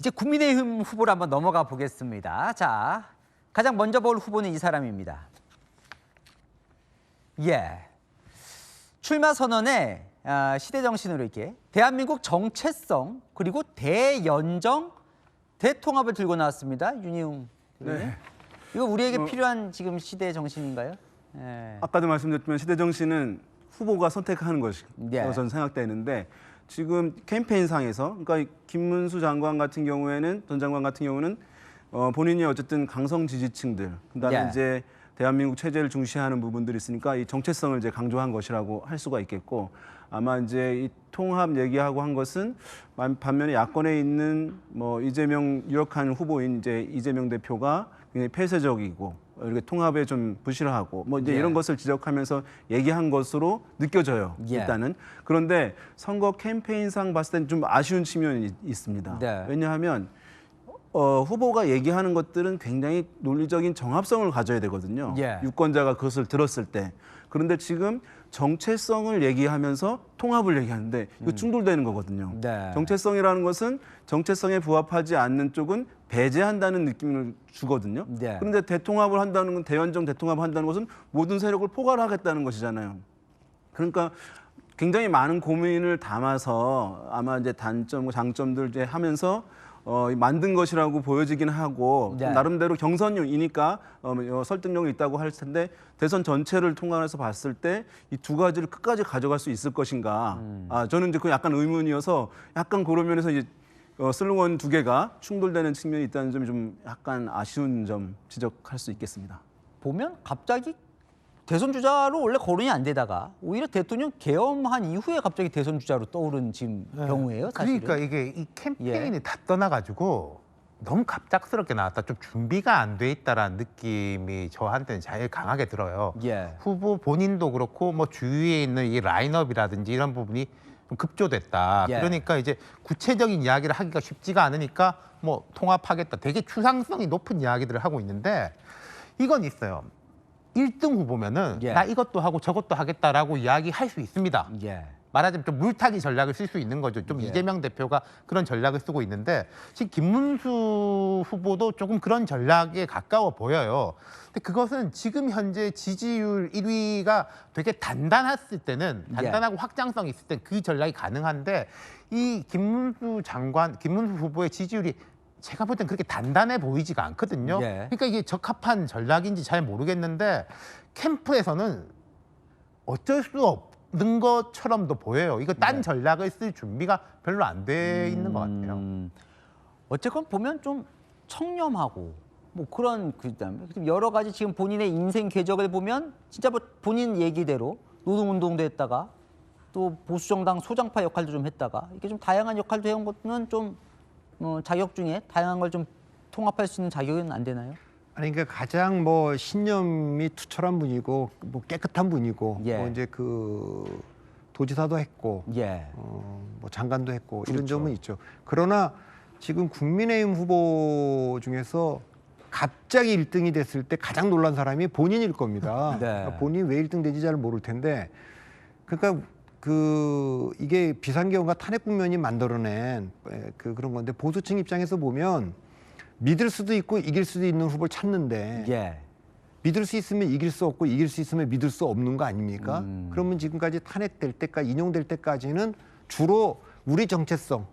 이제 국민의힘 후보로 한번 넘어가 보겠습니다. 자, 가장 먼저 볼 후보는 이 사람입니다. 예, 출마 선언에 시대 정신으로 이렇게 대한민국 정체성 그리고 대연정 대통합을 들고 나왔습니다. 윤희웅. 네. 이거 우리에게 필요한 지금 시대 정신인가요? 예. 아까도 말씀드렸지만 시대 정신은 후보가 선택하는 것이라고 예. 저는 생각되는데 지금 캠페인상에서 그러니까 김문수 장관 같은 경우에는 전 장관 같은 경우는 본인이 어쨌든 강성 지지층들 그다음에 예. 이제 대한민국 체제를 중시하는 부분들이 있으니까 이 정체성을 이제 강조한 것이라고 할 수가 있겠고 아마 이제 이 통합 얘기하고 한 것은 반면에 야권에 있는 뭐 이재명 유력한 후보인 이제 이재명 대표가 굉장히 폐쇄적이고 이렇게 통합에 좀 부실하고 뭐 이제 예. 이런 것을 지적하면서 얘기한 것으로 느껴져요. 예. 일단은. 그런데 선거 캠페인상 봤을 때는 좀 아쉬운 측면이 있습니다. 네. 왜냐하면 후보가 얘기하는 것들은 굉장히 논리적인 정합성을 가져야 되거든요. 예. 유권자가 그것을 들었을 때. 그런데 지금 정체성을 얘기하면서 통합을 얘기하는데 이거 충돌되는 거거든요. 네. 정체성이라는 것은 정체성에 부합하지 않는 쪽은 배제한다는 느낌을 주거든요. 네. 그런데 대통합을 한다는 건 대연정 대통합을 한다는 것은 모든 세력을 포괄하겠다는 것이잖아요. 그러니까 굉장히 많은 고민을 담아서 아마 이제 단점, 장점들 이제 하면서 만든 것이라고 보여지긴 하고 네. 나름대로 경선이니까 설득력이 있다고 할 텐데 대선 전체를 통과해서 봤을 때 이 두 가지를 끝까지 가져갈 수 있을 것인가? 저는 이제 그 약간 의문이어서 약간 그런 면에서 이제 슬로건 두 개가 충돌되는 측면이 있다는 점이 좀 약간 아쉬운 점 지적할 수 있겠습니다. 보면 갑자기 대선 주자로 원래 거론이 안 되다가 오히려 대통령 계엄한 이후에 갑자기 대선 주자로 떠오른 지금 경우예요, 사실은. 그러니까 이게 이 캠페인이 예. 다 떠나가지고 너무 갑작스럽게 나왔다. 좀 준비가 안 돼 있다라는 느낌이 저한테는 제일 강하게 들어요. 예. 후보 본인도 그렇고 뭐 주위에 있는 이 라인업이라든지 이런 부분이 좀 급조됐다. 예. 그러니까 이제 구체적인 이야기를 하기가 쉽지가 않으니까 뭐 통합하겠다. 되게 추상성이 높은 이야기들을 하고 있는데 이건 있어요. 1등 후보면은 예. 나 이것도 하고 저것도 하겠다라고 이야기할 수 있습니다. 예. 말하자면 좀 물타기 전략을 쓸 수 있는 거죠. 좀 예. 이재명 대표가 그런 전략을 쓰고 있는데 지금 김문수 후보도 조금 그런 전략에 가까워 보여요. 근데 그것은 지금 현재 지지율 1위가 되게 단단했을 때는 단단하고 확장성이 있을 때 그 전략이 가능한데 이 김문수 후보의 지지율이 제가 볼 땐 그렇게 단단해 보이지가 않거든요. 예. 그러니까 이게 적합한 전략인지 잘 모르겠는데 캠프에서는 어쩔 수 없는 것처럼도 보여요. 이거 딴 전략을 쓸 준비가 별로 안 돼 있는 것 같아요. 어쨌건 보면 좀 청렴하고 뭐 그런 그다음에 여러 가지 지금 본인의 인생 궤적을 보면 진짜 뭐 본인 얘기대로 노동운동도 했다가 또 보수정당 소장파 역할도 좀 했다가 이렇게 좀 다양한 역할도 해온 것은 좀 자격 중에 다양한 걸 좀 통합할 수 있는 자격은 안 되나요? 아니 그러니까 가장 뭐 신념이 투철한 분이고 뭐 깨끗한 분이고 예. 뭐 이제 그 도지사도 했고 예. 뭐 장관도 했고 이런 그렇죠. 점은 있죠. 그러나 지금 국민의힘 후보 중에서 갑자기 1등이 됐을 때 가장 놀란 사람이 본인일 겁니다. 네. 그러니까 본인이 왜 1등 되지 잘 모를 텐데 그러니까 이게 비상계엄과 탄핵 국면이 만들어낸 그런 건데 보수층 입장에서 보면 믿을 수도 있고 이길 수도 있는 후보를 찾는데 예. 믿을 수 있으면 이길 수 없고 이길 수 있으면 믿을 수 없는 거 아닙니까? 그러면 지금까지 탄핵될 때까지 인용될 때까지는 주로 우리 정체성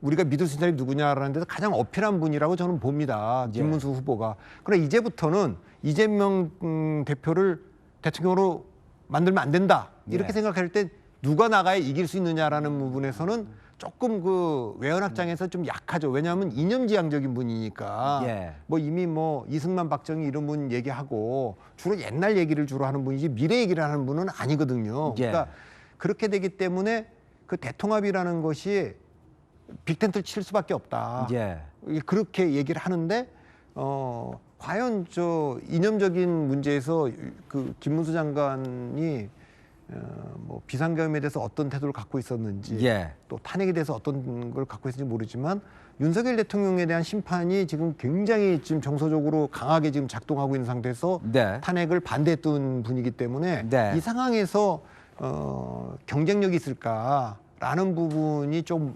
우리가 믿을 수 있는 사람이 누구냐라는 데서 가장 어필한 분이라고 저는 봅니다. 예. 김문수 후보가. 그러나 이제부터는 이재명 대표를 대통령으로 만들면 안 된다. 이렇게 예. 생각할 때 누가 나가야 이길 수 있느냐라는 부분에서는 조금 그 외연확장에서 좀 약하죠. 왜냐하면 이념지향적인 분이니까. 예. 뭐 이미 뭐 이승만, 박정희 이런 분 얘기하고 주로 옛날 얘기를 주로 하는 분이지 미래 얘기를 하는 분은 아니거든요. 예. 그러니까 그렇게 되기 때문에 그 대통합이라는 것이 빅텐트를 칠 수밖에 없다. 예. 그렇게 얘기를 하는데 과연 저 이념적인 문제에서 그 김문수 장관이 뭐 비상계엄에 대해서 어떤 태도를 갖고 있었는지 예. 또 탄핵에 대해서 어떤 걸 갖고 있었는지 모르지만 윤석열 대통령에 대한 심판이 지금 굉장히 지금 정서적으로 강하게 지금 작동하고 있는 상태에서 네. 탄핵을 반대했던 분이기 때문에 네. 이 상황에서 경쟁력이 있을까라는 부분이 좀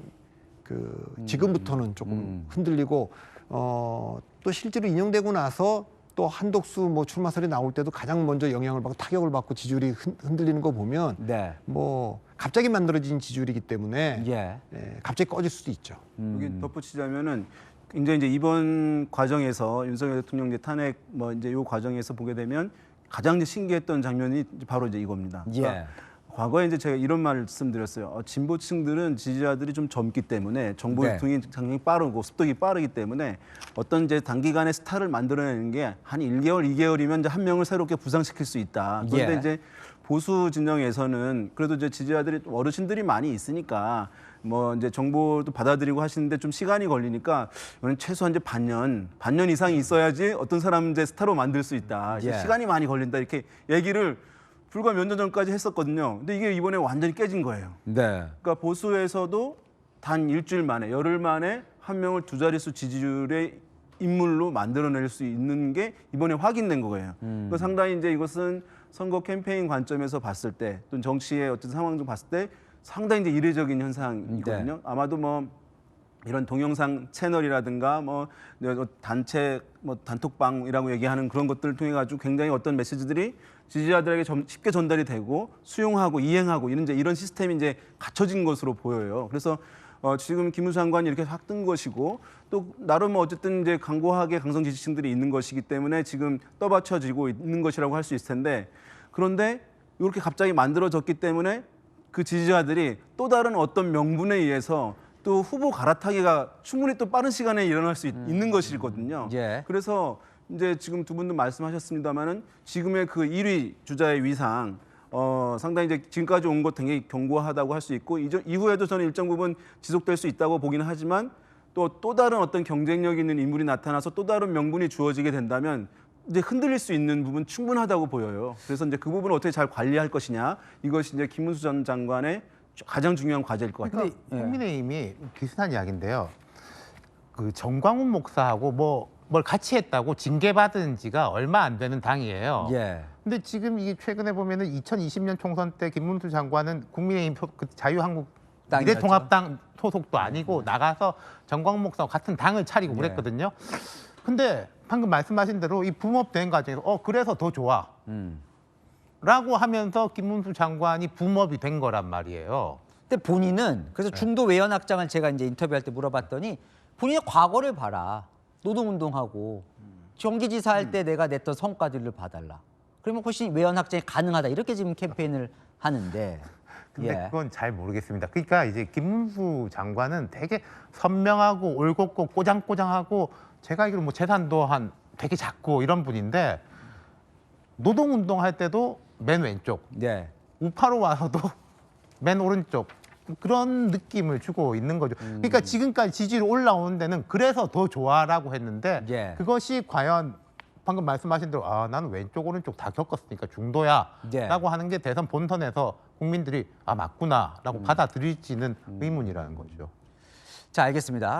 지금부터는 조금 흔들리고 또 실제로 인용되고 나서 또 한독수 뭐 출마설이 나올 때도 가장 먼저 영향을 받고 타격을 받고 지지율이 흔들리는 거 보면 네. 뭐 갑자기 만들어진 지지율이기 때문에 예. 갑자기 꺼질 수도 있죠. 여기 덧붙이자면은 이제 이번 과정에서 윤석열 대통령 이제 탄핵 뭐 이제 요 과정에서 보게 되면 가장 이제 신기했던 장면이 바로 이제 이겁니다. 예. 과거에 이제 제가 이런 말씀드렸어요. 진보층들은 지지자들이 좀 젊기 때문에 정보 네. 유통이 상당히 빠르고 습득이 빠르기 때문에 어떤 이제 단기간에 스타를 만들어내는 게 한 1개월, 2개월이면 이제 한 명을 새롭게 부상시킬 수 있다. 그런데 예. 이제 보수 진영에서는 그래도 이제 지지자들이 어르신들이 많이 있으니까 뭐 이제 정보도 받아들이고 하시는데 좀 시간이 걸리니까 이거는 최소한 이제 반년 이상이 있어야지 어떤 사람 이제 스타로 만들 수 있다. 예. 시간이 많이 걸린다 이렇게 얘기를 불과 몇 년 전까지 했었거든요. 근데 이게 이번에 완전히 깨진 거예요. 네. 그러니까 보수에서도 단 일주일 만에, 열흘 만에 한 명을 두 자릿수 지지율의 인물로 만들어낼 수 있는 게 이번에 확인된 거예요. 그러니까 상당히 이제 이것은 선거 캠페인 관점에서 봤을 때, 또는 정치의 어떤 상황 좀 봤을 때 상당히 이제 이례적인 현상이거든요. 네. 아마도 뭐 이런 동영상 채널이라든가 뭐 단체 뭐 단톡방이라고 얘기하는 그런 것들을 통해 가지고 굉장히 어떤 메시지들이 지지자들에게 쉽게 전달이 되고 수용하고 이행하고 이런 시스템이 이제 갖춰진 것으로 보여요. 그래서 지금 김문수 장관이 이렇게 확 뜬 것이고 또 나름 어쨌든 이제 강고하게 강성 지지층들이 있는 것이기 때문에 지금 떠받쳐지고 있는 것이라고 할 수 있을 텐데 그런데 이렇게 갑자기 만들어졌기 때문에 그 지지자들이 또 다른 어떤 명분에 의해서 또 후보 갈아타기가 충분히 또 빠른 시간에 일어날 수 있는 것이거든요. 예. 그래서 이제 지금 두 분도 말씀하셨습니다만은 지금의 그 1위 주자의 위상 상당히 이제 지금까지 온 것 굉장히 견고하다고 할 수 있고 이후에도 저는 일정 부분 지속될 수 있다고 보기는 하지만 또 다른 어떤 경쟁력 있는 인물이 나타나서 또 다른 명분이 주어지게 된다면 이제 흔들릴 수 있는 부분 충분하다고 보여요. 그래서 이제 그 부분을 어떻게 잘 관리할 것이냐 이것이 이제 김문수 전 장관의 가장 중요한 과제일 것 같아요. 그러니까 국민의힘이 비슷한 이야기인데요. 그 정광훈 목사하고 뭘 같이 했다고 징계받은 지가 얼마 안 되는 당이에요. 예. 근데 지금 이게 최근에 보면은 2020년 총선 때 김문수 장관은 국민의힘 그 자유한국 당이었죠. 미래통합당 소속도 아니고 나가서 정광훈 목사와 같은 당을 차리고 그랬거든요. 근데 방금 말씀하신 대로 이 붐업 된 과정에서 그래서 더 좋아. 라고 하면서 김문수 장관이 붐업이 된 거란 말이에요. 근데 본인은 그래서 중도 외연 확장을 제가 이제 인터뷰할 때 물어봤더니 본인의 과거를 봐라. 노동운동하고 경기지사 할 때 내가 냈던 성과들을 봐달라. 그러면 훨씬 외연 확장이 가능하다. 이렇게 지금 캠페인을 하는데. 근데 예. 그건 잘 모르겠습니다. 그러니까 이제 김문수 장관은 되게 선명하고 올곧고 꼬장꼬장하고 제가 알기로 뭐 재산도 한 되게 작고 이런 분인데 노동운동 할 때도 맨 왼쪽, 네. 우파로 와서도 맨 오른쪽 그런 느낌을 주고 있는 거죠. 그러니까 지금까지 지지율 올라오는 데는 그래서 더 좋아라고 했는데 예. 그것이 과연 방금 말씀하신 대로 나는 왼쪽 오른쪽 다 겪었으니까 중도야라고 예. 하는 게 대선 본선에서 국민들이 맞구나라고 받아들일지는 의문이라는 거죠. 자, 알겠습니다.